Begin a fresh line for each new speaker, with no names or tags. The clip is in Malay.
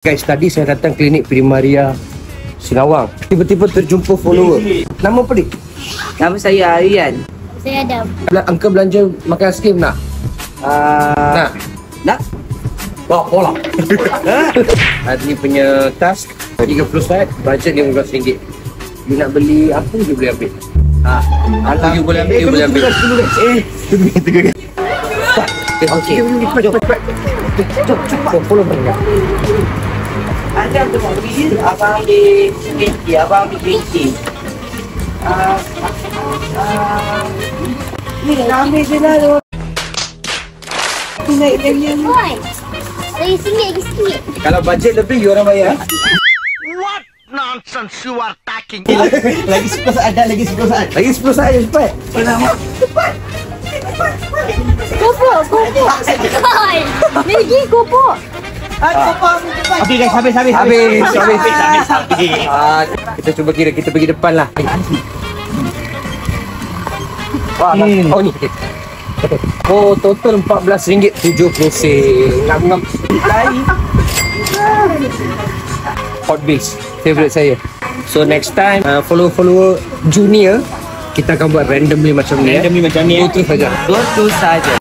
Guys, tadi saya datang klinik Primaria Singawang. Tiba-tiba terjumpa follower. Nama apa ni?
Nama saya Aryan.
Saya Adam.
Angka belanja makan aiskrim nak? Nak?
Nak?
Bawa pola. Hari ni punya tas 30 set, bajet RM15. You nak beli apa you boleh ambil. Apa you boleh ambil, you boleh ambil. Tunggu. Okey. Jom, follow mereka.
Ada tu mobil, abang ambil binti, abang ambil binti. Ni ambil je lah tu. Aku naik dia.
Oi. Lagi sikit.
Kalau bajet lebih, you orang bayar.
What nonsense you are talking?
Lagi 10 saat dah, lagi 10 saat.
Lagi 10 saat je, cepat.
Kopok. Oi. Lagi kopok.
Okey guys, habis.
Habis. Kita cuba kira, kita pergi depan lah. Wah, oh ni. Oh, total RM14.70. Ngap-ngap. Hot base, favorite saya. So next time, follower junior, kita akan buat randomly macam ni.
Macam ni.
Itu saja.
Betul saja.